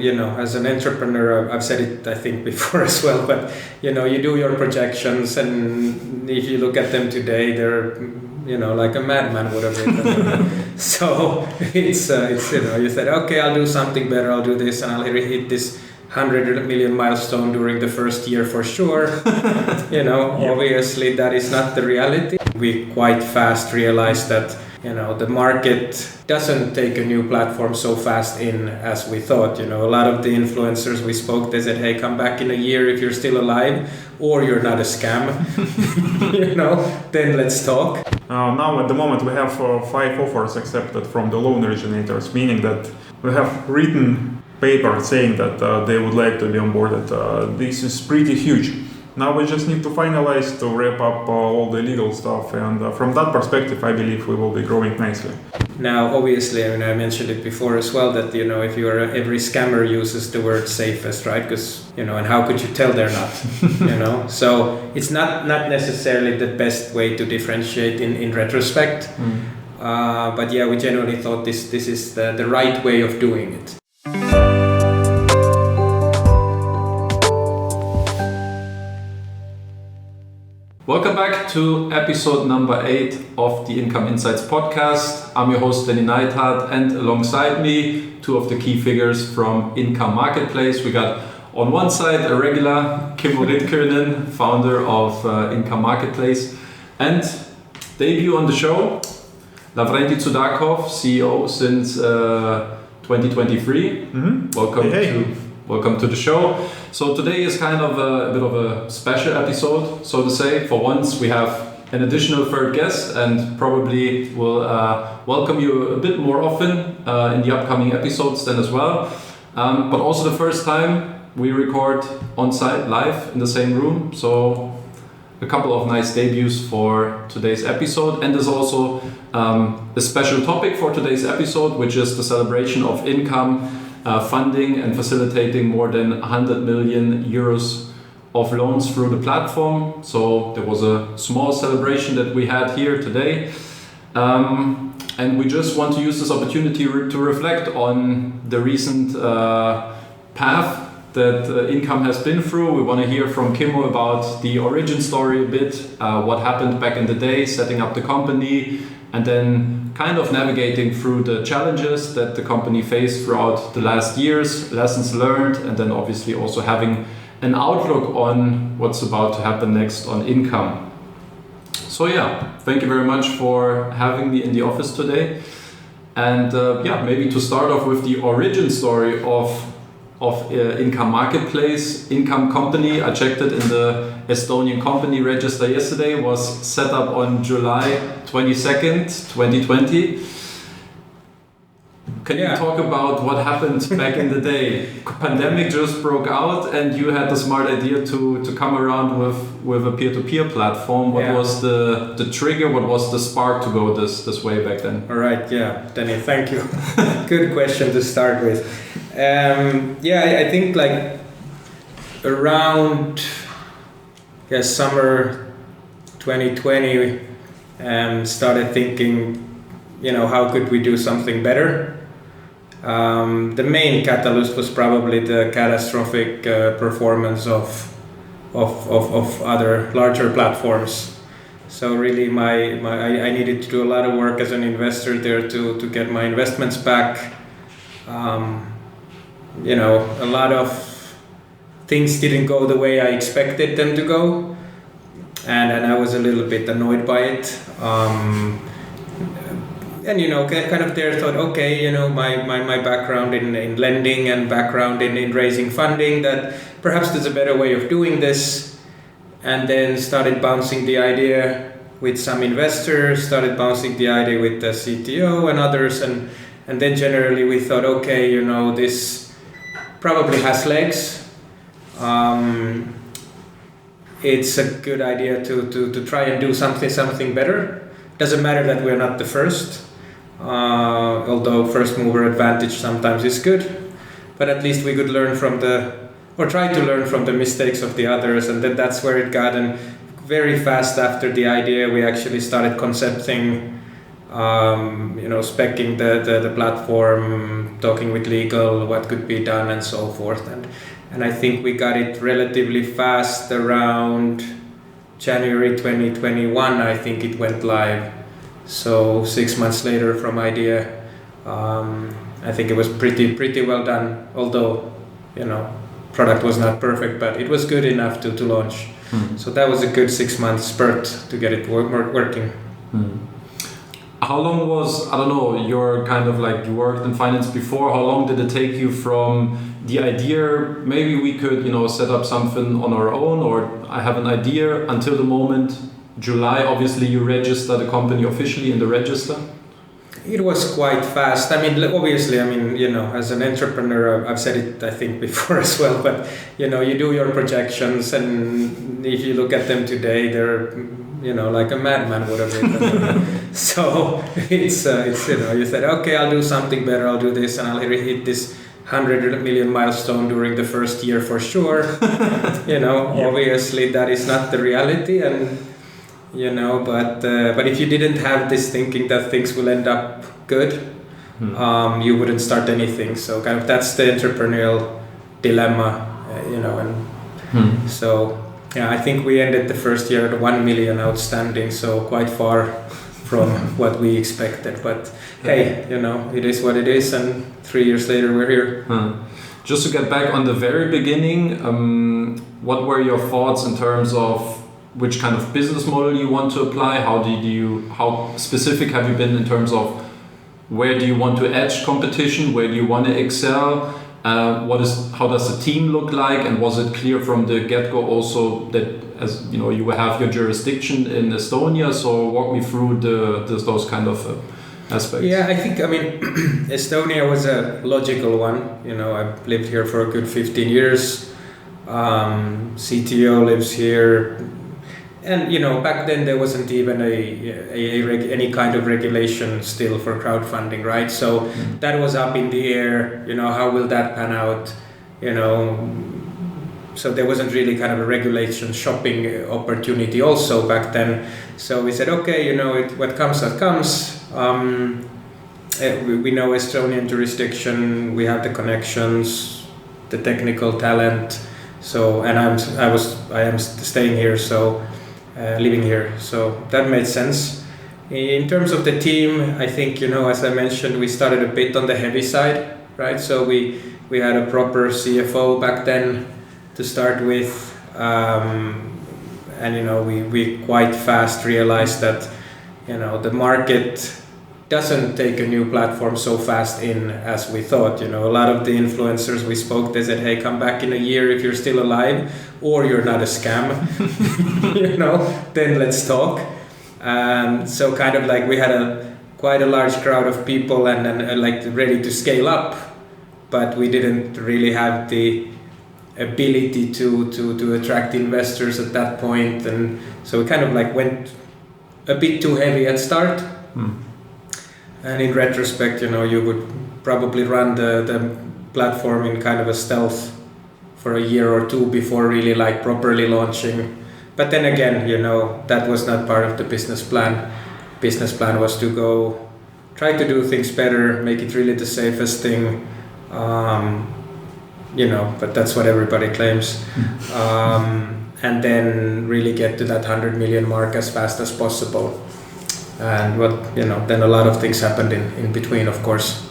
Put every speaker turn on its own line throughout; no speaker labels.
As an entrepreneur, I've said it I think before as well, but you do your projections, and if you look at them today, they're like a madman would have been. So it's you said, okay, I'll do something better, I'll do this, and I'll hit this 100 million milestone during the first year for sure. Obviously that is not the reality. We quite fast realized that the market doesn't take a new platform so fast in as we thought. A lot of the influencers we spoke, they said, hey, come back in a year if you're still alive or you're not a scam. Then let's talk.
Now at the moment we have 5 offers accepted from the loan originators, meaning that we have written paper saying that they would like to be onboarded. This is pretty huge. Now we just need to finalize to wrap up all the legal stuff, and from that perspective I believe we will be growing nicely.
Now obviously, I mentioned it before as well that if every scammer uses the word safest, right? Because and how could you tell they're not? So it's not necessarily the best way to differentiate in retrospect. But yeah, we generally thought this is the right way of doing it.
Welcome back to episode number 8 of the Income Insights podcast. I'm your host Denny Neithard, and alongside me, 2 of the key figures from Income Marketplace. We got on one side a regular, Kimmo, founder of Income Marketplace, and debut on the show, Lavrenti Tsudakov, CEO since 2023. Welcome to the show. So today is kind of a bit of a special episode, so to say. For once we have an additional third guest, and probably will welcome you a bit more often in the upcoming episodes then as well. But also the first time we record on site live in the same room. So a couple of nice debuts for today's episode, and there's also a special topic for today's episode, which is the celebration of Income funding and facilitating more than 100 million euros of loans through the platform. So there was a small celebration that we had here today, and we just want to use this opportunity to reflect on the recent path that Income has been through. We want to hear from Kimmo about the origin story a bit, what happened back in the day, setting up the company, and then kind of navigating through the challenges that the company faced throughout the last years, lessons learned, and then obviously also having an outlook on what's about to happen next on Income. So yeah, thank you very much for having me in the office today. And maybe to start off with the origin story of Income Marketplace. Income company, I checked it in the Estonian company register yesterday, was set up on July 22nd, 2020. Can you talk about what happened back in the day? Pandemic just broke out and you had the smart idea to come around with a peer-to-peer platform. What was the trigger? What was the spark to go this way back then?
All right, Danny, thank you. Good question to start with. I think like around summer 2020 started thinking, how could we do something better? The main catalyst was probably the catastrophic performance of other larger platforms. So really I needed to do a lot of work as an investor there to get my investments back. A lot of things didn't go the way I expected them to go, and I was a little bit annoyed by it. Kind of there thought, okay, my background in lending and background in raising funding, that perhaps there's a better way of doing this. And then started bouncing the idea with some investors, started bouncing the idea with the CTO and others, and then generally we thought, okay, this probably has legs. It's a good idea to try and do something better. Doesn't matter that we're not the first, although first mover advantage sometimes is good, but at least we could try to learn from the mistakes of the others, and then that's where it got. And very fast after the idea, we actually started concepting speccing the platform, talking with legal, what could be done, and so forth. And I think we got it relatively fast around January 2021. I think it went live. So 6 months later from idea, I think it was pretty well done. Although, product was not perfect, but it was good enough to launch. So that was a good 6 month spurt to get it working.
How long was, I don't know, you're kind of like, you worked in finance before, how long did it take you from the idea, maybe we could, set up something on our own, or I have an idea, until the moment, July, obviously you register the company officially in the register?
It was quite fast. I mean, obviously, as an entrepreneur, I've said it, I think, before as well, but, you do your projections, and if you look at them today, they're, like a madman would have written. So it's you said, okay, I'll do something better, I'll do this, and I'll hit this 100 million milestone during the first year for sure. Obviously that is not the reality, and but if you didn't have this thinking that things will end up good, you wouldn't start anything. So kind of that's the entrepreneurial dilemma, and so I think we ended the first year at 1 million outstanding, so quite far from what we expected. But hey, it is what it is, and 3 years later we're here.
Just to get back on the very beginning, what were your thoughts in terms of which kind of business model you want to apply? How specific have you been in terms of where do you want to edge competition? Where do you want to excel? How does the team look like? And was it clear from the get-go also that, as you have your jurisdiction in Estonia? So walk me through those kind of aspects.
Yeah, I think, Estonia was a logical one. I've lived here for a good 15 years. CTO lives here. And back then there wasn't even any kind of regulation still for crowdfunding, right? So that was up in the air. How will that pan out? So there wasn't really kind of a regulation shopping opportunity also back then. So we said, okay, what comes that comes. We know Estonian jurisdiction. We have the connections, the technical talent. So and I am staying here. So. Living here, so that made sense. In terms of the team, I think as I mentioned, we started a bit on the heavy side, right? So we had a proper CFO back then to start with, and we quite fast realized that the market doesn't take a new platform so fast in as we thought. A lot of the influencers we spoke, they said, hey, come back in a year if you're still alive or you're not a scam, then let's talk. So kind of like we had quite a large crowd of people and like ready to scale up, but we didn't really have the ability to attract investors at that point. And so we kind of like went a bit too heavy at start. And in retrospect, you would probably run the platform in kind of a stealth for a year or two before really like properly launching. But then again, that was not part of the business plan. Business plan was to go try to do things better, make it really the safest thing, but that's what everybody claims. And then really get to that 100 million mark as fast as possible. And then a lot of things happened in between, of course.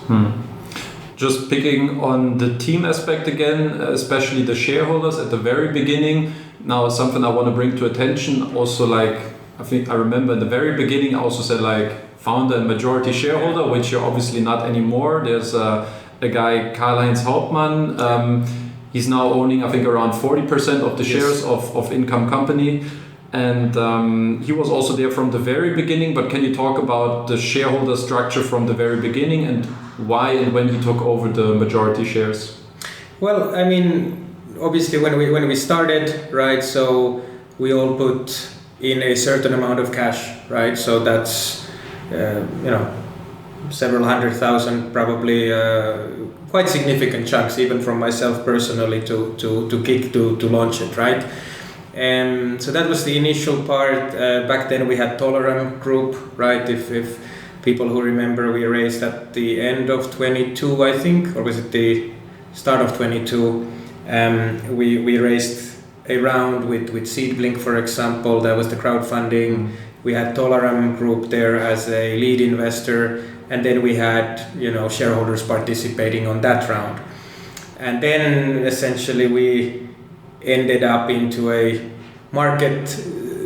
Just picking on the team aspect again, especially the shareholders at the very beginning. Now, something I want to bring to attention. Also, like I think I remember in the very beginning, I also said like founder and majority shareholder, which you're obviously not anymore. There's a guy, Karl-Heinz Hauptmann. He's now owning, I think, around 40% of the shares of Income Company. And he was also there from the very beginning, but can you talk about the shareholder structure from the very beginning and why and when he took over the majority shares?
Well, obviously when we started, right, so we all put in a certain amount of cash, right? So that's, several 100,000, probably quite significant chunks, even from myself personally to launch it, right? So that was the initial part. Back then we had Tolerant Group, right? If people who remember, we raised at the end of 22, I think, or was it the start of 22? We raised a round with Seedblink, for example. That was the crowdfunding. We had Tolaram Group there as a lead investor, and then we had shareholders participating on that round. And then essentially we ended up into a market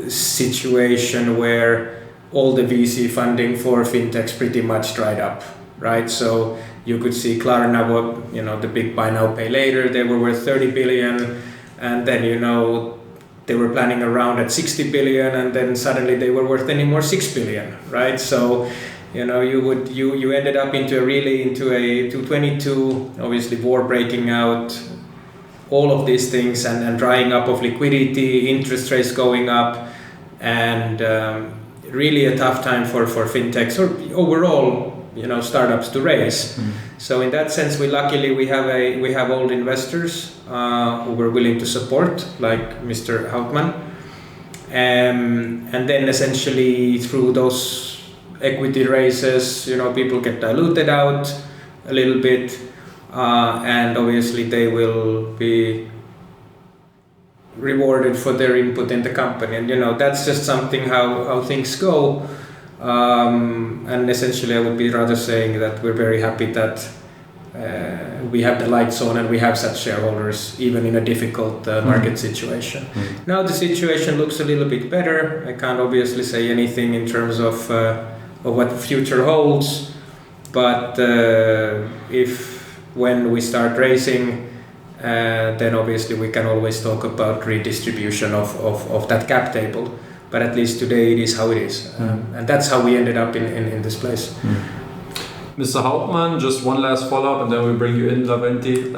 situation where all the VC funding for fintechs pretty much dried up, right? So you could see Klarna, the big buy now pay later, they were worth 30 billion, and then they were planning a round at 60 billion, and then suddenly they were worth any more 6 billion, right? So you ended up into a 222, obviously war breaking out, all of these things, and drying up of liquidity, interest rates going up, and really a tough time for fintechs or overall startups to raise. So in that sense, we have old investors who were willing to support, like Mr. Hauptmann, and then essentially through those equity raises, people get diluted out a little bit, and obviously they will be rewarded for their input in the company, and that's just something how things go. And essentially I would be rather saying that we're very happy that we have the lights on and we have such shareholders even in a difficult market situation. Now the situation looks a little bit better. I can't obviously say anything in terms of what the future holds, but when we start raising, then obviously we can always talk about redistribution of that cap table. But at least today it is how it is. And that's how we ended up in this place.
Mr. Hauptmann, just one last follow-up and then we bring you in, Lavrenti.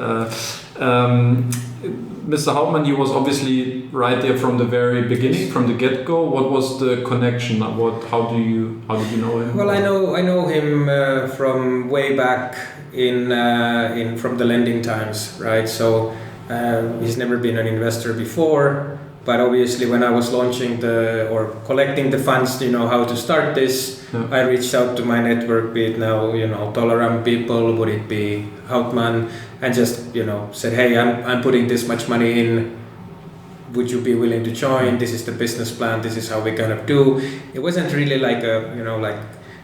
Mr. Hauptmann, he was obviously right there from the very beginning, from the get-go. What was the connection? How did you know him?
Well, I know him from way back from the lending times, right? So he's never been an investor before. But obviously, when I was launching collecting the funds, how to start this, I reached out to my network, be it now, Tolaram people, would it be Hauptmann, and just, said, hey, I'm putting this much money in. Would you be willing to join? This is the business plan. This is how we're gonna do. It wasn't really like like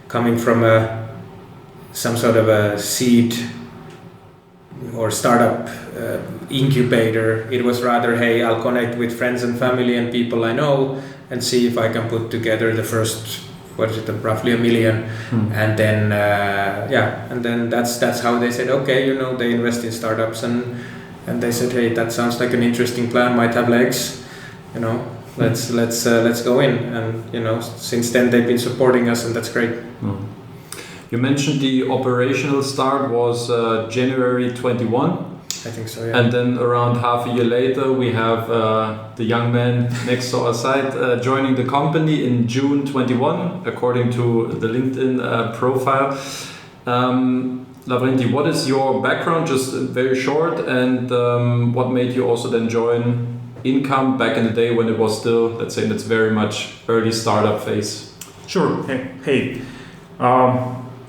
coming from some sort of a seed or startup incubator. It was rather, hey, I'll connect with friends and family and people I know and see if I can put together the first, roughly 1 million, and then and then that's how they said, okay, they invest in startups, and they said, hey, that sounds like an interesting plan, might have legs, let's go in, and since then they've been supporting us, and that's great.
You mentioned the operational start was January 21.
I think so, yeah.
And then around half a year later, we have the young man next to our side joining the company in June 21, according to the LinkedIn profile. Lavrenti, what is your background, just very short, and what made you also then join Income back in the day when it was still, let's say, in its very much early startup phase?
Sure. Hey.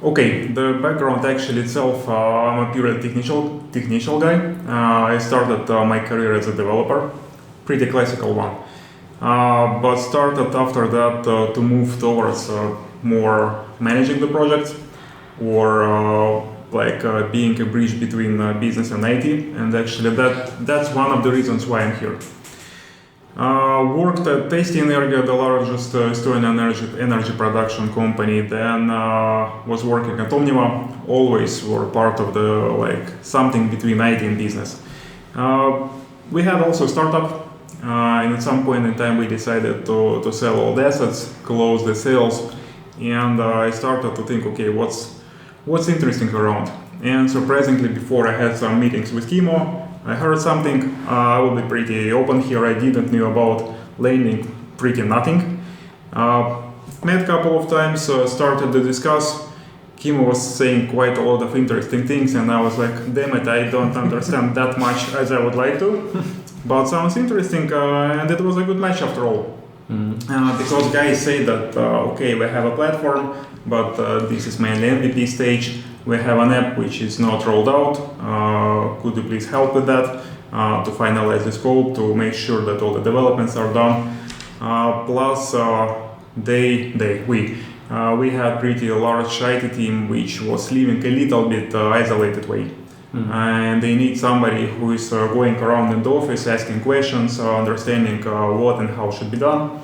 Okay, the background actually itself, I'm a purely technical guy. I started my career as a developer, pretty classical one. But started after that to move towards more managing the projects, or being a bridge between business and IT. And actually that's one of the reasons why I'm here. Worked at Tasty Energia, the largest Estonian energy production company. Then was working at Omniva. Always were part of the something between IT and business. We had also a startup, and at some point in time we decided to sell all the assets, close the sales, and I started to think, okay, what's interesting around? And surprisingly, before I had some meetings with Kimmo, I heard something. I will be pretty open here. I didn't know about lending pretty nothing. Met a couple of times, started to discuss. Kimmo was saying quite a lot of interesting things, and I was like, damn it, I don't understand that much as I would like to. But sounds interesting, and it was a good match after all. Because guys say that, okay, we have a platform, but this is mainly MVP stage. We have an app which is not rolled out. Could you please help with that to finalize the scope, to make sure that all the developments are done? Plus, we had pretty large IT team which was living a little bit isolated way. And they need somebody who is going around in the office, asking questions, understanding what and how should be done.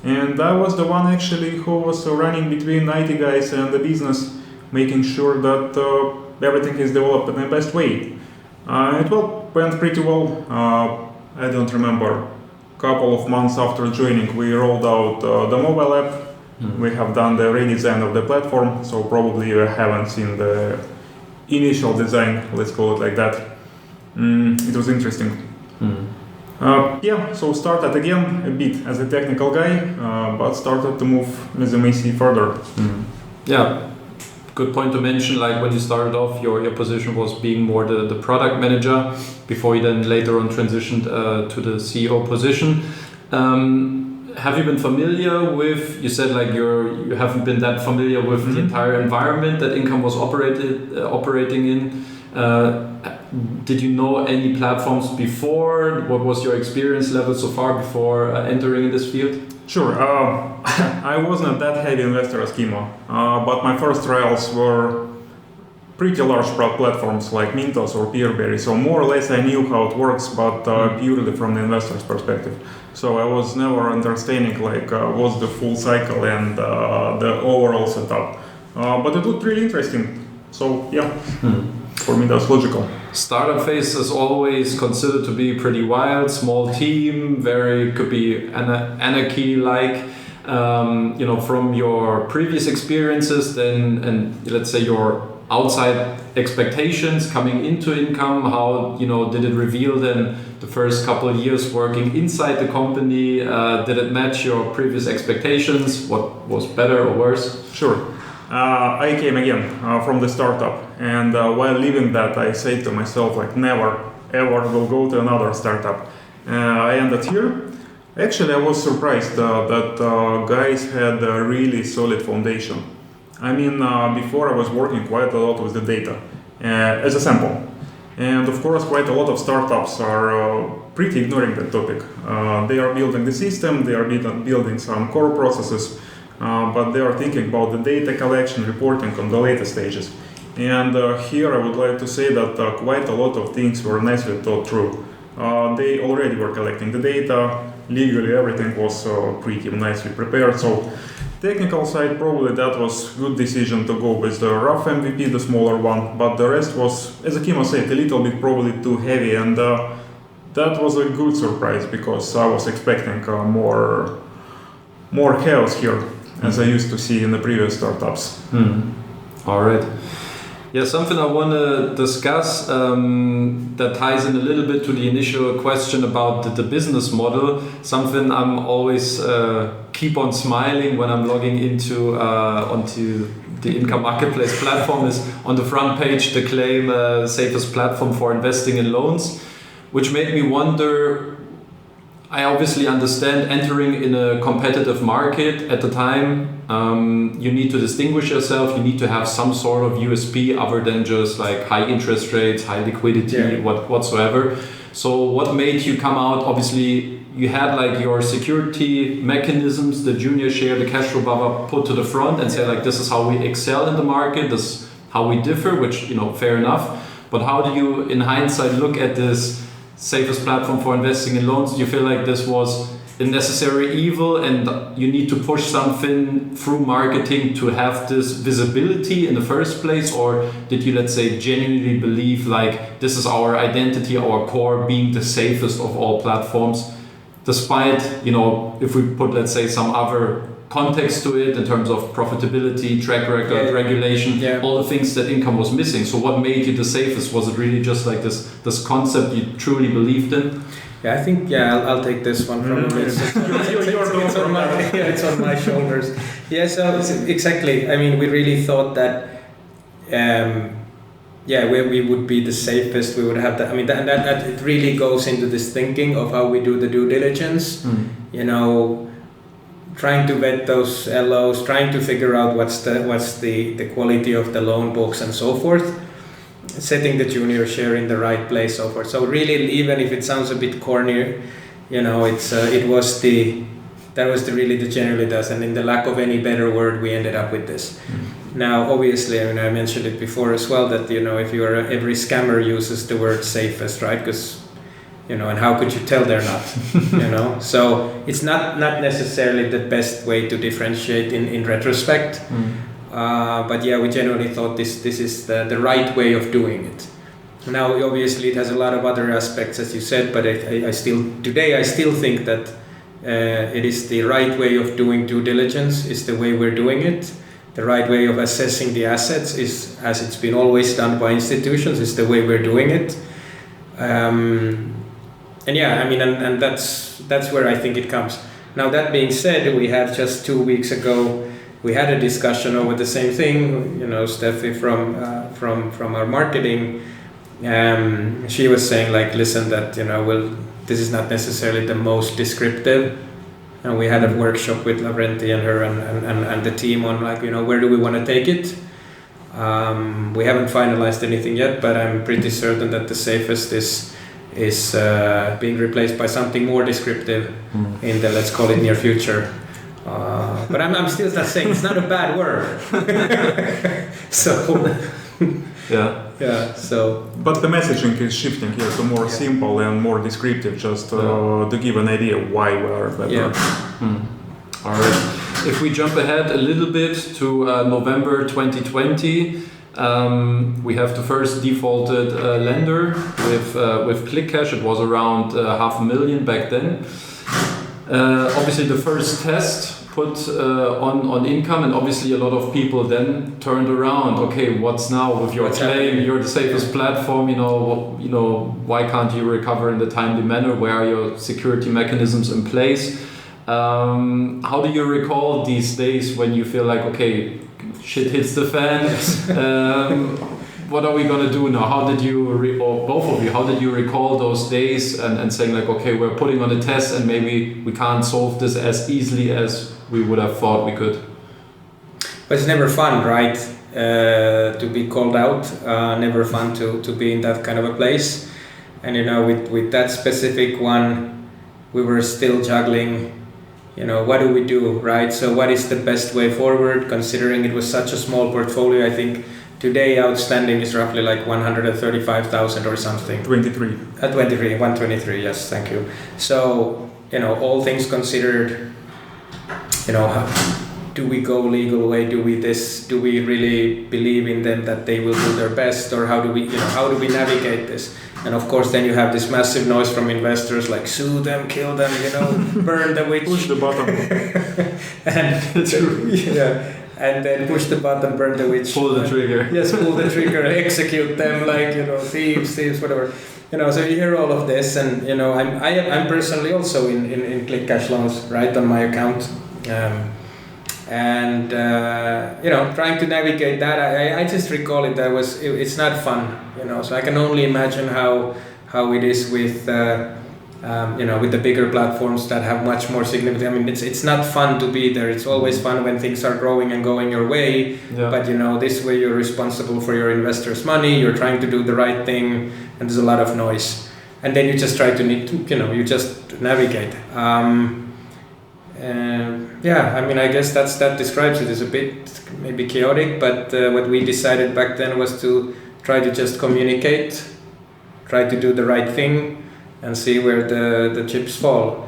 And I was the one actually who was running between IT guys and the business, making sure that everything is developed in the best way. It went pretty well. I don't remember. Couple of months after joining, we rolled out the mobile app. We have done the redesign of the platform, so probably you haven't seen the initial design, let's call it like that. It was interesting. So started again a bit as a technical guy, but started to move as a MEC further.
Yeah, good point to mention, like when you started off, your position was being more the product manager before you then later on transitioned to the CEO position. Have you been familiar with, you said like you haven't been that familiar with the entire environment that Income was operating in. Did you know any platforms before? What was your experience level so far before entering in this field?
Sure. I wasn't that heavy investor as Kimmo, but my first trials were pretty large platforms like Mintos or Peerberry, so more or less I knew how it works, but purely from the investor's perspective. So I was never understanding like what's the full cycle and the overall setup. But it looked really interesting. So yeah, for me that's logical.
Startup phase is always considered to be pretty wild, small team, could be anarchy-like. From your previous experiences then, and let's say your outside expectations coming into Income, how did it reveal then the first couple of years working inside the company? Did it match your previous expectations? What was better or worse?
Sure. I came again from the startup, and while leaving that I said to myself like never ever will go to another startup. I ended here. Actually I was surprised that guys had a really solid foundation. I mean, before I was working quite a lot with the data as a sample. And of course, quite a lot of startups are pretty ignoring that topic. They are building the system, they are building some core processes, but they are thinking about the data collection, reporting on the later stages. And here I would like to say that quite a lot of things were nicely thought through. They already were collecting the data, legally everything was pretty nicely prepared. So technical side, probably that was good decision to go with the rough MVP, the smaller one, but the rest was, as Kimmo said, a little bit probably too heavy, and that was a good surprise because I was expecting more chaos here, as I used to see in the previous startups.
All right. Yeah, something I want to discuss that ties in a little bit to the initial question about the business model. Something I'm always keep on smiling when I'm logging onto the Income Marketplace platform is on the front page the claim safest platform for investing in loans, which made me wonder. I obviously understand entering in a competitive market at the time. You need to distinguish yourself. You need to have some sort of USP other than just like high interest rates, high liquidity, whatsoever. So what made you come out? Obviously, you had like your security mechanisms, the junior share, the cash flow buffer put to the front and say like, this is how we excel in the market. This is how we differ, which, fair enough. But how do you, in hindsight, look at this safest platform for investing in loans? Do you feel like this was a necessary evil and you need to push something through marketing to have this visibility in the first place? Or did you, let's say, genuinely believe like this is our identity, our core, being the safest of all platforms, despite, if we put, let's say, some other context to it in terms of profitability, track record, regulation, all the things that Income was missing? So what made you the safest? Was it really just like this concept you truly believed in?
Yeah, I think I'll take this one probably. It's on my shoulders. Yeah, so exactly. I mean, we really thought that we would be the safest. We would have that. I mean, that it really goes into this thinking of how we do the due diligence. trying to vet those LOs, trying to figure out what's the quality of the loan books and so forth, setting the junior share in the right place, so forth. So really, even if it sounds a bit corny, that was really the generalitas, and in the lack of any better word, we ended up with this. Now, obviously, I mentioned it before as well, that if every scammer uses the word safest, right? Because and how could you tell they're not? So it's not necessarily the best way to differentiate in retrospect. But yeah, we generally thought this is the right way of doing it. Now, obviously, it has a lot of other aspects, as you said, but I still think that it is the right way of doing due diligence is the way we're doing it. The right way of assessing the assets is, as it's been always done by institutions, is the way we're doing it. And that's where I think it comes. Now, that being said, we had just 2 weeks ago, we had a discussion over the same thing. Steffi from our marketing, she was saying, like, listen, that this is not necessarily the most descriptive. And we had a workshop with Lavrenti and her and the team on, like, where do we want to take it? We haven't finalized anything yet, but I'm pretty certain that the safest is being replaced by something more descriptive in the, let's call it, near future. But I'm still not saying it's not a bad word. So yeah. So. But
the messaging is shifting here to more simple and more descriptive, just to give an idea why we are better.
Yeah. All right. If we jump ahead a little bit to November 2020. We have the first defaulted lender with ClickCash. It was around 500,000 back then. Obviously, the first test put on income, and obviously a lot of people then turned around. Okay, what's now with your claim? You're the safest platform. Why can't you recover in the timely manner? Where are your security mechanisms in place? How do you recall these days when you feel like, okay, shit hits the fan? What are we gonna do now? How did you, or both of you, how did you recall those days and saying, like, okay, we're putting on a test and maybe we can't solve this as easily as we would have thought we could?
But it's never fun, right? To be called out. Never fun to be in that kind of a place. And with that specific one, we were still juggling. What do we do, right? So what is the best way forward, considering it was such a small portfolio? I think today outstanding is roughly like 135,000 or something. 123, yes, thank you. So, all things considered, do we go legal way? Do we really believe in them that they will do their best? Or how do we navigate this? And of course, then you have this massive noise from investors, like sue them, kill them, burn the witch.
Push the button.
And then push the button, burn the witch.
Pull the trigger.
Yes, pull the trigger, execute them like, thieves, whatever. So you hear all of this, and I'm personally also in ClickCash loans, right, on my account. Trying to navigate that, I just recall it. It's not fun, So I can only imagine how it is with with the bigger platforms that have much more significant. I mean, it's not fun to be there. It's always fun when things are growing and going your way. Yeah. But this way you're responsible for your investors' money. You're trying to do the right thing, and there's a lot of noise. And then you just try to you just navigate. I guess that describes it. It's a bit maybe chaotic, but what we decided back then was to try to just communicate, try to do the right thing, and see where the chips fall.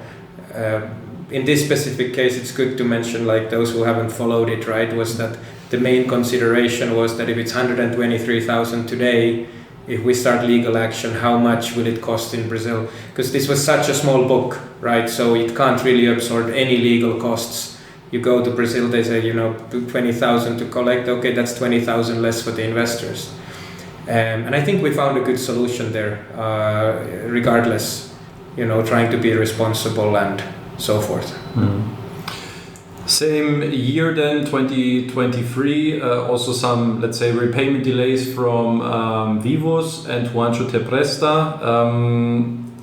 In this specific case, it's good to mention, like those who haven't followed it, right, was that the main consideration was that if it's 123,000 today, if we start legal action, how much will it cost in Brazil? Because this was such a small book, right? So it can't really absorb any legal costs. You go to Brazil, they say, 20,000 to collect. Okay, that's 20,000 less for the investors. And I think we found a good solution there, regardless, trying to be responsible and so forth.
Mm. Same year then, 2023, also some, let's say, repayment delays from Vivos and Juancho Te Presta.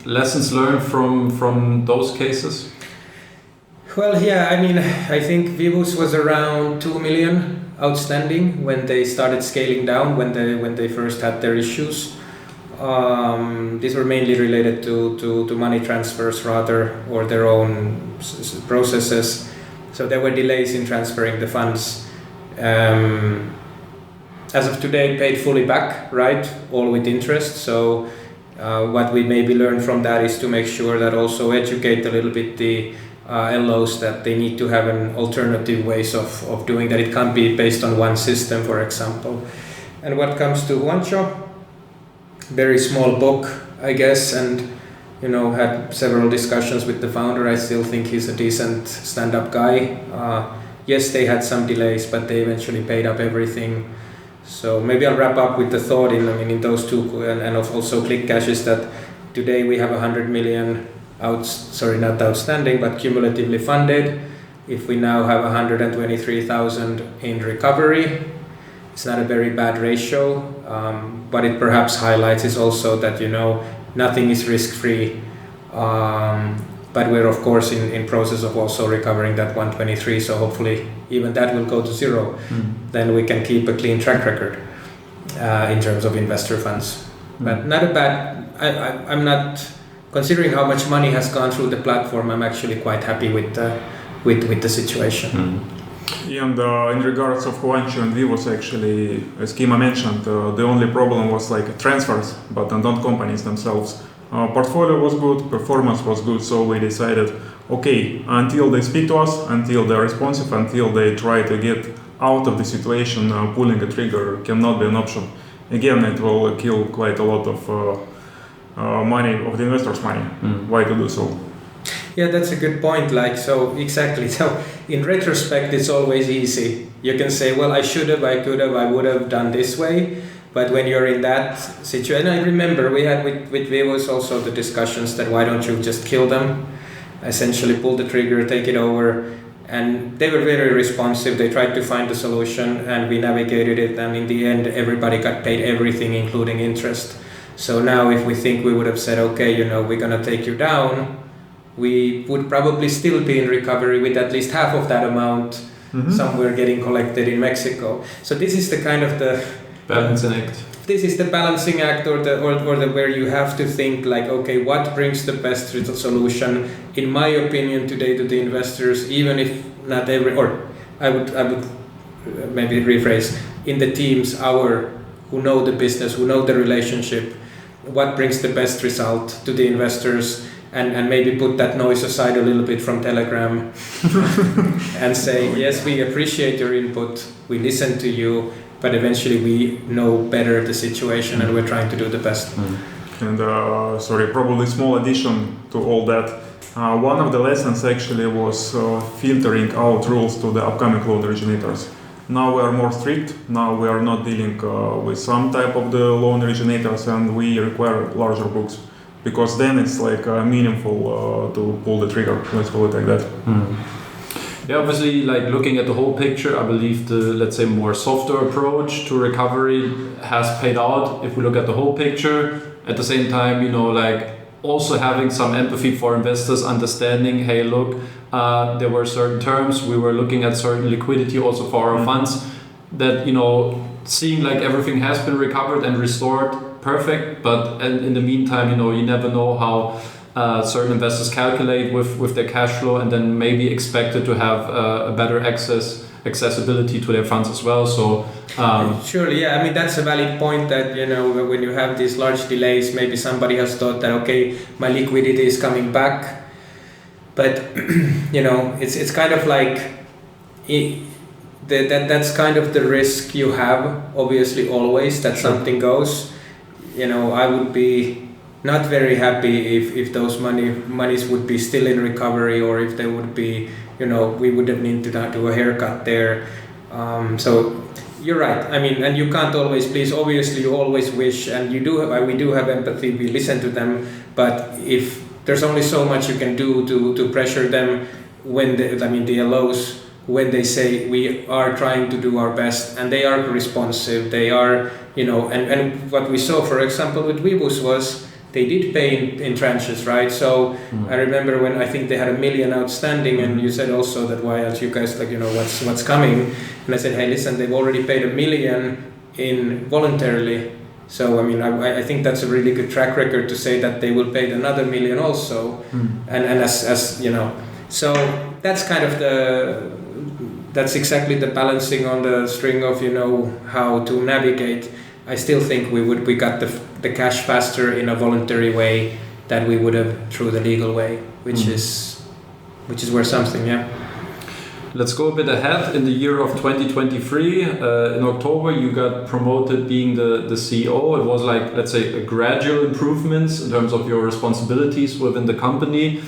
Lessons learned from those cases?
Well, yeah, I mean, I think Vivus was around 2 million outstanding when they started scaling down, when they first had their issues. These were mainly related to money transfers rather, or their own processes. So there were delays in transferring the funds. As of today, paid fully back, right? All with interest. So what we maybe learn from that is to make sure that also educate a little bit the LOs that they need to have an alternative ways of doing that. It can't be based on one system, for example. And what comes to Juancho, very small book, I guess, and had several discussions with the founder. I still think he's a decent stand-up guy. Yes, they had some delays, but they eventually paid up everything. So maybe I'll wrap up with the thought in those two, and also ClickCash is that today we have 100 million not outstanding, but cumulatively funded. If we now have 123,000 in recovery, it's not a very bad ratio. What it perhaps highlights is also that nothing is risk-free, but we're of course in process of also recovering that 123. So hopefully even that will go to zero. Then we can keep a clean track record in terms of investor funds. But not a bad. I'm not. Considering how much money has gone through the platform, I'm actually quite happy with the situation.
And in regards of Juancho and Vivos, actually, as Kimmo mentioned, the only problem was like transfers, but not companies themselves. Portfolio was good, performance was good, so we decided, okay, until they speak to us, until they're responsive, until they try to get out of the situation, pulling a trigger cannot be an option. Again, it will kill quite a lot of money, of the investors' money. Why to do so?
Yeah, that's a good point. Exactly. So in retrospect, it's always easy. You can say, well, I should have, I could have, I would have done this way. But when you're in that situation, I remember we had with Vivos also the discussions that why don't you just kill them? Essentially pull the trigger, take it over. And they were very responsive. They tried to find a solution and we navigated it. And in the end, everybody got paid everything, including interest. So now if we think we would have said, okay, we're going to take you down, we would probably still be in recovery with at least half of that amount somewhere getting collected in Mexico. So this is the kind of the
balancing act.
This is the balancing act, or the where you have to think like, okay, what brings the best solution, in my opinion, today to the investors, even if not every, or I would maybe rephrase, in the teams, who know the business, who know the relationship, what brings the best result to the investors. And maybe put that noise aside a little bit from Telegram and say, yes, we appreciate your input, we listen to you, but eventually we know better the situation and we're trying to do the best.
And probably small addition to all that. One of the lessons actually was filtering out rules to the upcoming loan originators. Now we are more strict, now we are not dealing with some type of the loan originators and we require larger books. Because then it's like meaningful to pull the trigger, let's call it like that.
Yeah, obviously, like looking at the whole picture, I believe the, let's say, more softer approach to recovery has paid out. If we look at the whole picture, at the same time, also having some empathy for investors, understanding, hey, look, there were certain terms, we were looking at certain liquidity also for our funds, that, seeing like everything has been recovered and restored, perfect, but in the meantime, you never know how certain investors calculate with their cash flow, and then maybe expected to have a better accessibility to their funds as well. So
surely, yeah. I mean, that's a valid point that when you have these large delays, maybe somebody has thought that okay, my liquidity is coming back, but it's kind of like that's kind of the risk you have. Obviously, always that something goes. I would be not very happy if those monies would be still in recovery, or if they would be, we would have needed to do a haircut there. So you're right. I mean, and you can't always please. Obviously, you always wish, and we do have empathy. We listen to them, but if there's only so much you can do to pressure them when the LOs, when they say we are trying to do our best and they are responsive, they are, and what we saw, for example, with Vivus was they did pay in tranches, right? So I remember when I think they had 1 million outstanding, and you said also that why aren't you guys like, what's coming? And I said, hey, listen, they've already paid 1 million in voluntarily. So I mean, I think that's a really good track record to say that they will pay another 1 million also, and as you know, so that's kind of that's exactly the balancing on the string of how to navigate. I still think we got the cash faster in a voluntary way than we would have through the legal way, which is worth something, yeah.
Let's go a bit ahead. In the year of 2023, in October, you got promoted being the CEO. It was like, let's say, a gradual improvements in terms of your responsibilities within the company.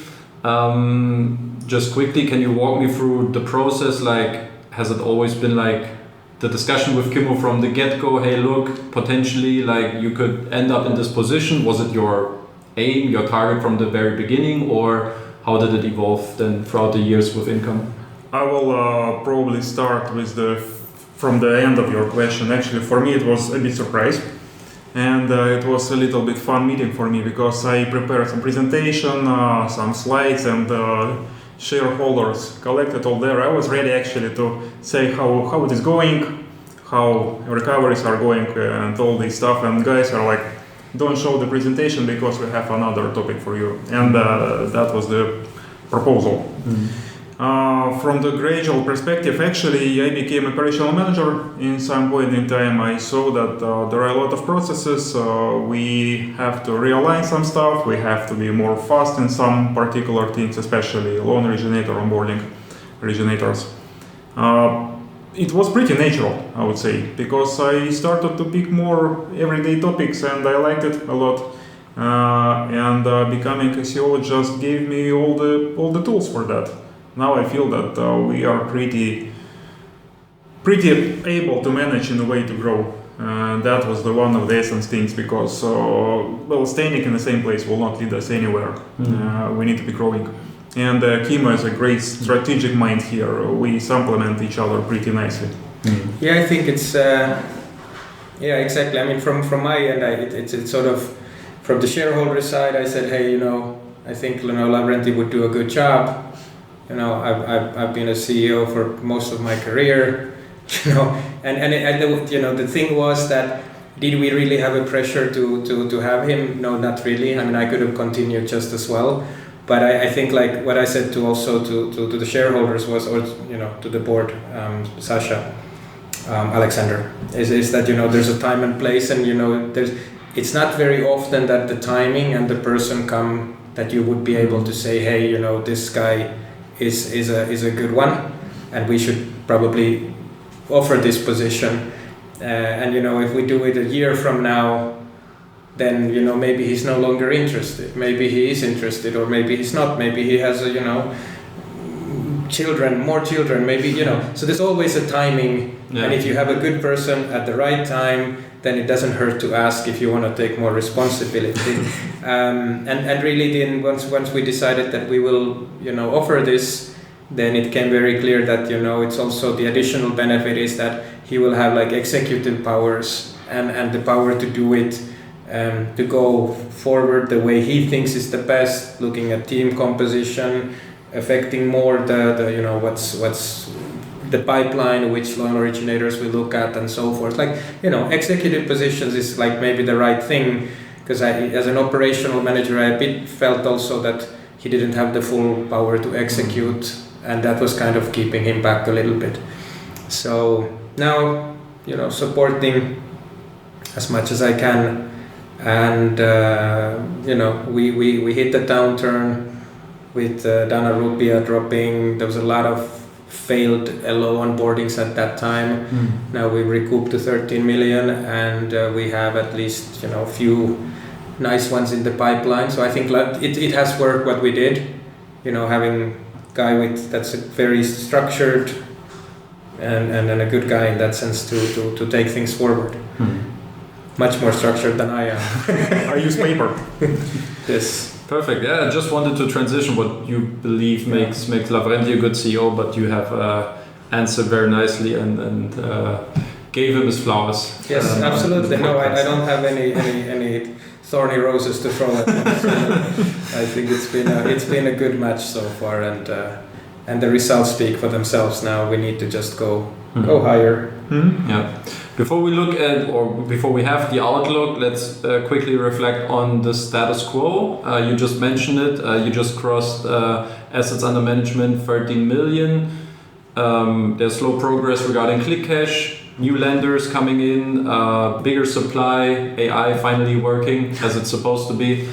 Just quickly, can you walk me through the process? Like, has it always been like the discussion with Kimmo from the get-go? Hey, look, potentially, like you could end up in this position. Was it your aim, your target from the very beginning, or how did it evolve then throughout the years with income?
I will probably start with from the end of your question. Actually, for me, it was a bit surprise, and it was a little bit fun meeting for me because I prepared some presentation, some slides, and shareholders collected all there. I was ready actually to say how it is going, how recoveries are going, and all this stuff. And guys are like, don't show the presentation because we have another topic for you. And that was the proposal. From the gradual perspective, actually, I became operational manager. In some point in time, I saw that there are a lot of processes. We have to realign some stuff. We have to be more fast in some particular things, especially loan originator onboarding originators. It was pretty natural, I would say, because I started to pick more everyday topics, and I liked it a lot. And becoming a CEO just gave me all the tools for that. Now I feel that we are pretty able to manage in a way to grow. That was one of the essence things, because staying in the same place will not lead us anywhere. We need to be growing. And Kimmo is a great strategic mind here. We supplement each other pretty nicely.
Yeah, I think it's exactly. I mean, from my end, it's sort of from the shareholder side. I said, hey, I think Lavrenti would do a good job. I've been a CEO for most of my career, and the thing was that, did we really have a pressure to have him? No, not really. I mean, I could have continued just as well, but I think like what I said to the shareholders was, or to the board, Sasha, Alexander, is that there's a time and place, and it's not very often that the timing and the person come that you would be able to say, hey, this guy is a good one, and we should probably offer this position. And if we do it a year from now, then maybe he's no longer interested. Maybe he is interested, or maybe he's not. Maybe he has more children. Maybe So there's always a timing, and if you have a good person at the right time, then it doesn't hurt to ask if you want to take more responsibility. And really, then once we decided that we will, offer this, then it became very clear that it's also the additional benefit is that he will have like executive powers and the power to do it, to go forward the way he thinks is the best, looking at team composition, affecting more the what's the pipeline, which loan originators we look at, and so forth. Like, executive positions is like maybe the right thing, because as an operational manager, I a bit felt also that he didn't have the full power to execute, and that was kind of keeping him back a little bit. So now, supporting as much as I can, and we hit the downturn with Dana Rupia dropping. There was a lot of failed LO onboardings at that time. Now we recouped to 13 million, and we have at least a few nice ones in the pipeline. So I think it has worked what we did. Having a guy that's very structured and a good guy in that sense to take things forward. Much more structured than I am.
I use paper.
Yes.
Perfect. Yeah, I just wanted to transition what you believe makes Lavrenti a good CEO, but you have answered very nicely and gave him his flowers.
Yes, absolutely. No, I don't have any thorny roses to throw at them. So I think it's been a good match so far, and the results speak for themselves now. We need to just go higher.
Yeah. Before we look at, or before we have the outlook, let's quickly reflect on the status quo. You just mentioned it. You just crossed assets under management 13 million. There's slow progress regarding ClickCash, new lenders coming in, bigger supply, AI finally working as it's supposed to be.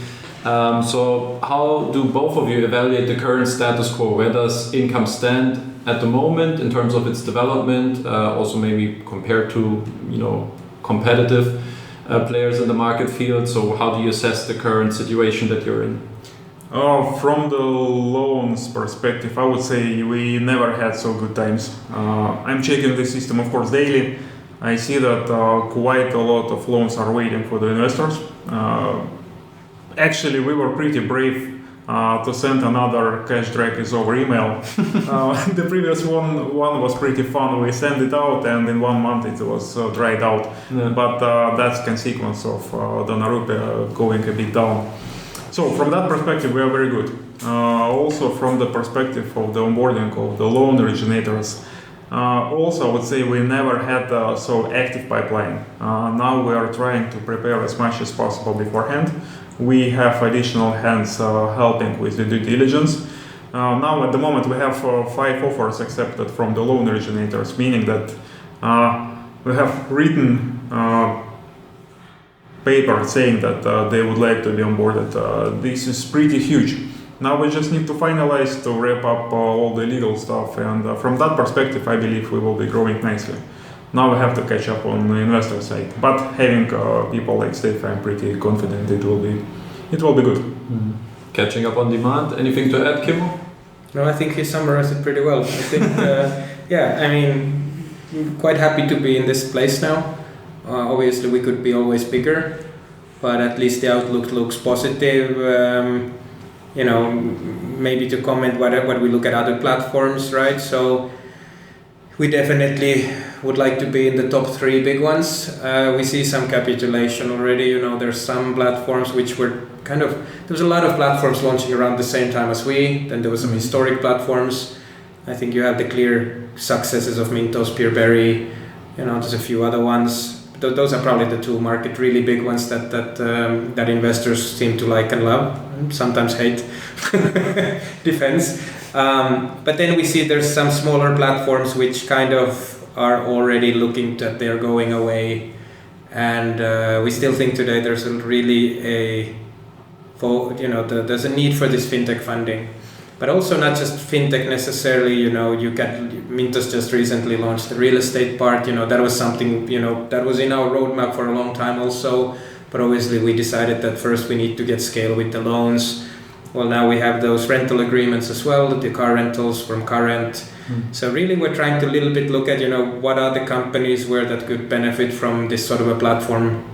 So how do both of you evaluate the current status quo? Where does income stand at the moment in terms of its development? Also maybe compared to competitive players in the market field. So how do you assess the current situation that you're in?
From the loans perspective, I would say we never had so good times. I'm checking the system, of course, daily. I see that quite a lot of loans are waiting for the investors. Actually, we were pretty brave to send another cash drag is over email. The previous one was pretty fun. We sent it out, and in 1 month it was dried out. Yeah. But that's consequence of the Narupe going a bit down. So from that perspective, we are very good. Also from the perspective of the onboarding of the loan originators, also I would say we never had so active pipeline. Now we are trying to prepare as much as possible beforehand. We have additional hands helping with the due diligence. Now at the moment we have 5 offers accepted from the loan originators, meaning that we have written paper saying that they would like to be onboarded. This is pretty huge. Now we just need to finalize to wrap up all the legal stuff, and from that perspective I believe we will be growing nicely. Now we have to catch up on the investor side, but having people like Steve, I'm pretty confident it will be good.
Mm-hmm. Catching up on demand. Anything to add, Kimmo?
No, I think he summarized it pretty well. I think quite happy to be in this place now. Obviously we could be always bigger, but at least the outlook looks positive. Maybe to comment what we look at other platforms, right? So we definitely would like to be in the top 3 big ones. We see some capitulation already. There's some platforms which were there was a lot of platforms launching around the same time as we. Then there was some historic platforms. I think you have the clear successes of Mintos, Peerberry. There's a few other ones. Those are probably the 2 market really big ones that investors seem to like and love, sometimes hate. Depends. But then we see there's some smaller platforms which kind of are already looking that they're going away, and we still think today there's there's a need for this fintech funding. But also not just fintech necessarily, Mintos just recently launched the real estate part, that was something, that was in our roadmap for a long time also. But obviously we decided that first we need to get scale with the loans. Well, now we have those rental agreements as well, the car rentals from Current. So really we're trying to a little bit look at, what are the companies where that could benefit from this sort of a platform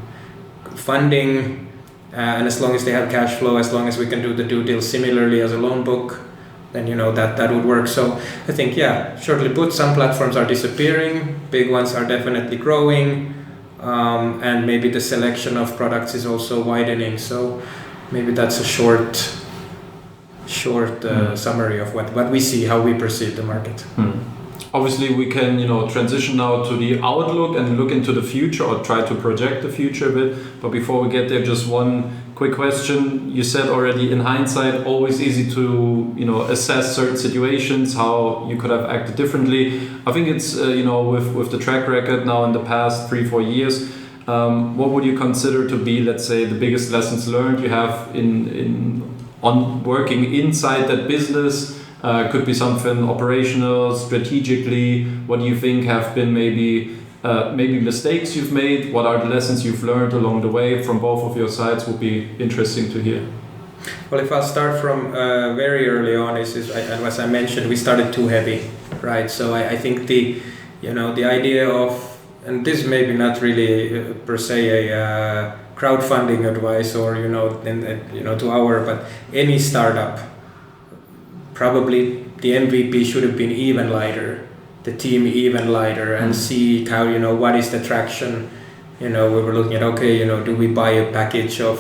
funding. And as long as they have cash flow, as long as we can do the due deal similarly as a loan book, then that would work. So I think, shortly put, some platforms are disappearing, big ones are definitely growing, and maybe the selection of products is also widening. So maybe that's a short summary of what we see, how we perceive the market.
Obviously we can transition now to the outlook and look into the future, or try to project the future a bit. But before we get there, just one quick question. You said already, in hindsight, always easy to assess certain situations, how you could have acted differently. I think it's with the track record now in the past 3-4 years, what would you consider to be, let's say, the biggest lessons learned you have on working inside that business? Could be something operational, strategically. What do you think have been maybe mistakes you've made? What are the lessons you've learned along the way from both of your sides? Would be interesting to hear.
Well, if I'll start from very early on, as I mentioned, we started too heavy, right? So I think the idea of, and this may be not really per se a crowdfunding advice or but any startup, probably the MVP should have been even lighter, the team even lighter, and see how what is the traction. we were looking at, okay, do we buy a package of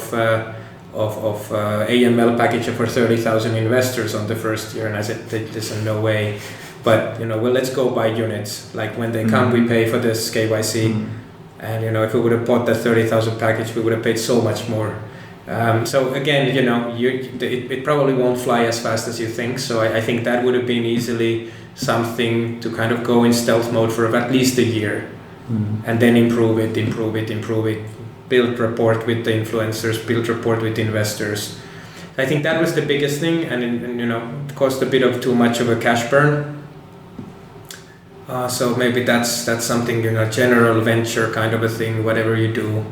AML package for 30,000 investors on the first year? And I said, listen, no way. But well, let's go buy units. Like when they come, we pay for this KYC. And if we would have bought that 30,000 package, we would have paid so much more. So again, it probably won't fly as fast as you think. So I think that would have been easily something to kind of go in stealth mode for at least a year, and then improve it, build rapport with the influencers, build rapport with investors. I think that was the biggest thing, and it caused a bit of too much of a cash burn. So maybe that's something, general venture kind of a thing. Whatever you do,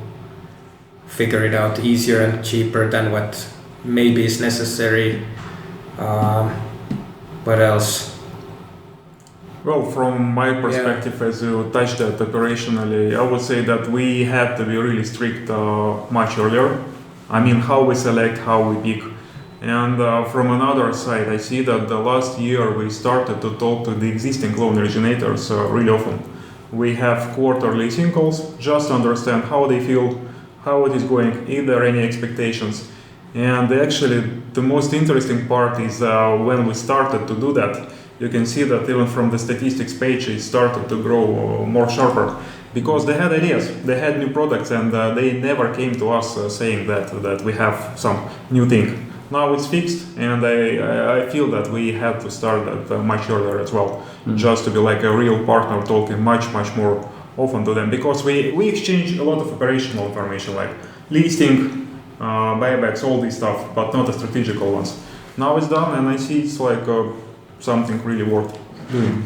figure it out easier and cheaper than what maybe is necessary. What else?
Well, from my perspective, as you touched that operationally, I would say that we had to be really strict much earlier. I mean, how we select, how we pick. And from another side, I see that the last year we started to talk to the existing loan originators really often. We have quarterly sync calls just to understand how they feel, how it is going, if there are any expectations. And actually, the most interesting part is when we started to do that, you can see that even from the statistics page, it started to grow more sharper because they had ideas, they had new products, and they never came to us saying that we have some new thing. Now it's fixed, and I feel that we had to start that much earlier as well, just to be like a real partner, talking much more often to them, because we exchange a lot of operational information like listing, buybacks, all this stuff, but not the strategical ones. Now it's done, and I see it's like something really worth doing.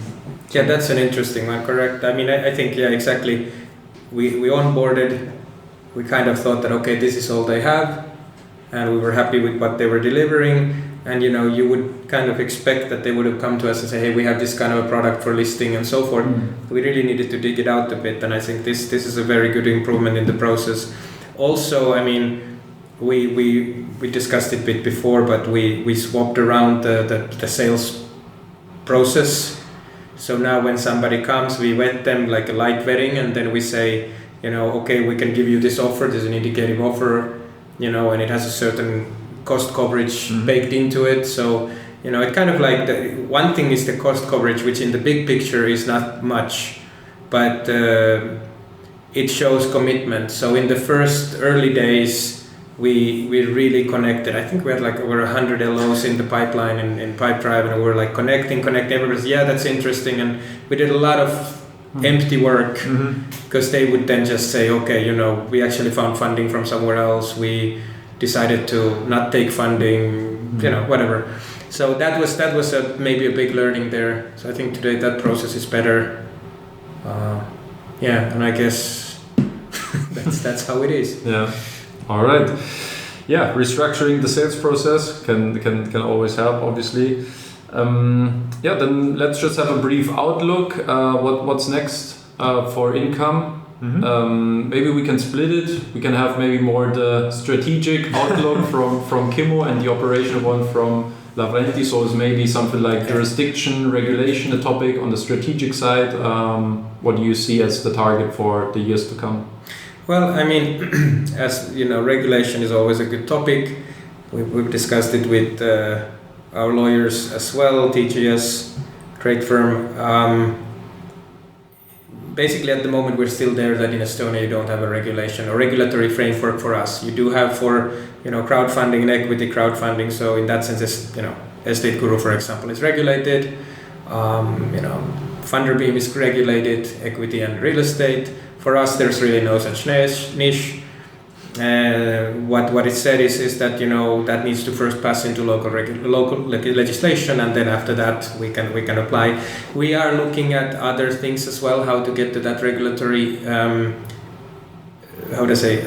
Yeah, that's an interesting one, correct. I mean, I think, yeah, exactly. We onboarded, we kind of thought that, okay, this is all they have, and we were happy with what they were delivering. And, you would kind of expect that they would have come to us and say, hey, we have this kind of a product for listing and so forth. We really needed to dig it out a bit, and I think this is a very good improvement in the process. Also, I mean, we discussed it a bit before, but we swapped around the sales process. So now when somebody comes, we vet them like a light vetting, and then we say, okay, we can give you this offer, this is an indicative offer, and it has a certain cost coverage baked into it. So, it kind of like, one thing is the cost coverage, which in the big picture is not much, but it shows commitment. So in the first early days, we really connected. I think we had like over 100 LOs in the pipeline in Pipedrive, and we were like connecting. Everybody's, yeah, that's interesting. And we did a lot of empty work, because they would then just say, okay, we actually found funding from somewhere else. We decided to not take funding, whatever. So that was maybe a big learning there. So I think today that process is better. And I guess that's how it is.
Yeah. All right. Yeah, restructuring the sales process can always help, obviously. Then let's just have a brief outlook. What's next for income? Maybe we can split it. We can have maybe more the strategic outlook from Kimmo, and the operational one from Lavrenti. So it's maybe something like jurisdiction, regulation, a topic on the strategic side. What do you see as the target for the years to come?
Well, I mean, as regulation is always a good topic. We've discussed it with our lawyers as well, TGS, great firm. Basically, at the moment, we're still there that in Estonia you don't have a regulation or regulatory framework for us. You do have for crowdfunding and equity crowdfunding. So in that sense, Estate Guru, for example, is regulated. Funderbeam is regulated, equity and real estate. For us, there's really no such niche. What it said is that that needs to first pass into local legislation, and then after that we can apply. We are looking at other things as well, how to get to that regulatory an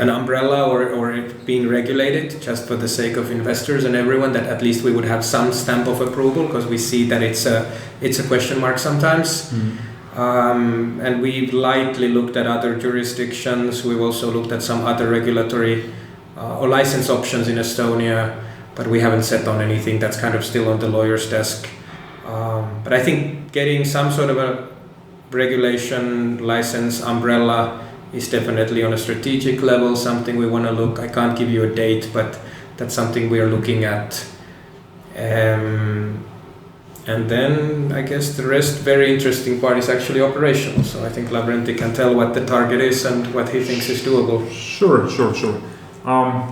umbrella or it being regulated, just for the sake of investors and everyone, that at least we would have some stamp of approval, because we see that it's a question mark sometimes. And we've lightly looked at other jurisdictions. We've also looked at some other regulatory or license options in Estonia, but we haven't set on anything. That's kind of still on the lawyer's desk. But I think getting some sort of a regulation, license, umbrella is definitely on a strategic level something we want to look. I can't give you a date, but that's something we are looking at. And then I guess the rest very interesting part is actually operational. So I think Lavrenti can tell what the target is and what he thinks is doable.
Sure.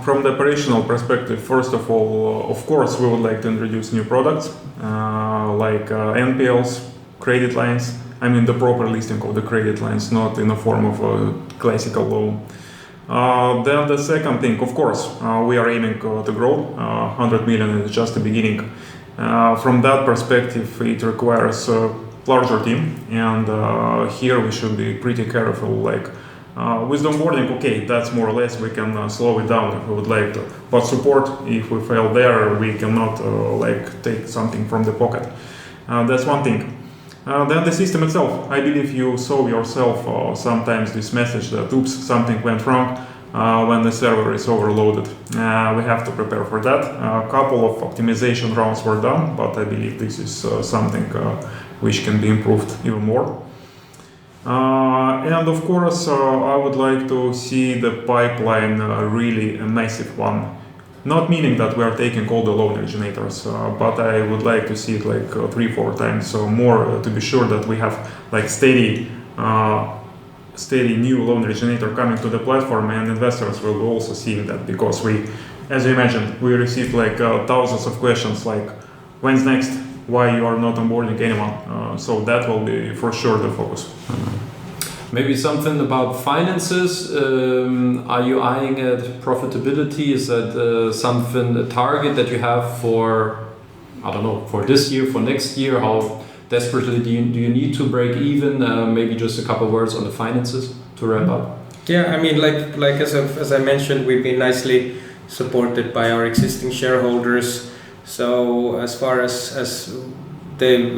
From the operational perspective, first of all, of course, we would like to introduce new products like NPLs, credit lines. I mean the proper listing of the credit lines, not in the form of a classical loan. Then the second thing, of course, we are aiming to grow. 100 million is just the beginning. From that perspective, it requires a larger team, and here we should be pretty careful. Like with the onboarding, okay, that's more or less we can slow it down if we would like to. But support, if we fail there, we cannot like take something from the pocket. That's one thing. Then the system itself. I believe you saw yourself sometimes this message that oops, something went wrong when the server is overloaded. We have to prepare for that. A couple of optimization rounds were done, but I believe this is something which can be improved even more. And of course, I would like to see the pipeline really a massive one. Not meaning that we are taking all the loan originators, but I would like to see it like 3-4 times more to be sure that we have like steady new loan originator coming to the platform, and investors will also see that, because we, as you mentioned, we received like thousands of questions like when's next, why you are not onboarding anyone. So that will be for sure the focus.
Maybe something about finances. Are you eyeing at profitability? Is that something, a target that you have for, I don't know, for this year, for next year? How desperately do you need to break even? Maybe just a couple of words on the finances to wrap up.
Yeah, I mean, like as I mentioned, we've been nicely supported by our existing shareholders. So as far as they've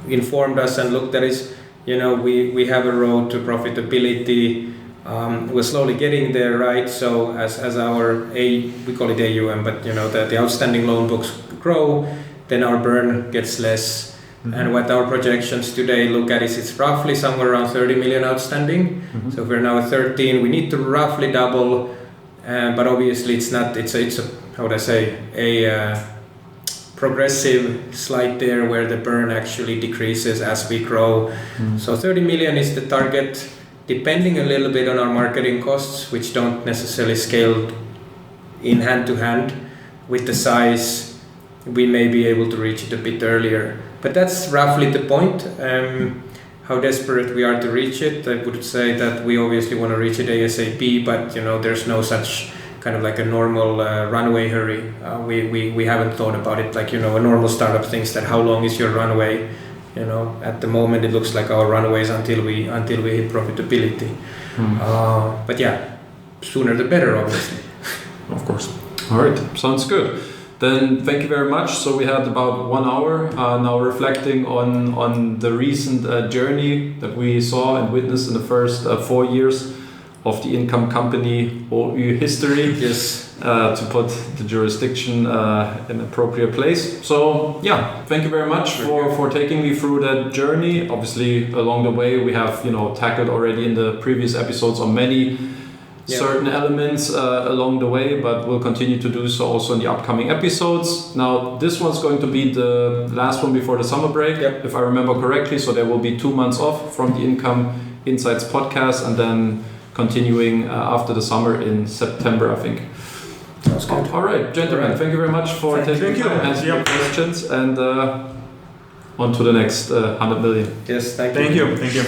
informed us and looked at it, you know, we have a road to profitability. We're slowly getting there, right? So as our we call it AUM, but you know the outstanding loan books grow, then our burn gets less. Mm-hmm. And what our projections today look at is it's roughly somewhere around 30 million outstanding. Mm-hmm. So if we're now at 13, we need to roughly double. But obviously it's not. It's a how would I say a progressive slide there where the burn actually decreases as we grow. Mm. So 30 million is the target, depending a little bit on our marketing costs, which don't necessarily scale in hand to hand with the size. We may be able to reach it a bit earlier, but that's roughly the point. How desperate we are to reach it, I would say that we obviously want to reach it ASAP, but you know there's no such kind of like a normal runway hurry. We haven't thought about it like, you know, a normal startup thinks that how long is your runway. You know, at the moment it looks like our runway is until we hit profitability. But yeah, sooner the better, obviously.
Of course.
All right, sounds good. Then thank you very much. So we had about 1 hour now reflecting on the recent journey that we saw and witnessed in the first 4 years of the income company OÜ history.
Yes.
To put the jurisdiction in an appropriate place. So yeah, thank you very much for taking me through that journey. Obviously along the way we have, you know, tackled already in the previous episodes on many certain elements along the way, but we'll continue to do so also in the upcoming episodes. Now this one's going to be the last one before the summer break, if I remember correctly. So there will be 2 months off from the Income Insights podcast, and then continuing after the summer in September, I think.
Sounds good.
All right, gentlemen, thank you very much for taking time and answering questions, and on to the next 100 million.
Yes, thank you.
Thank you.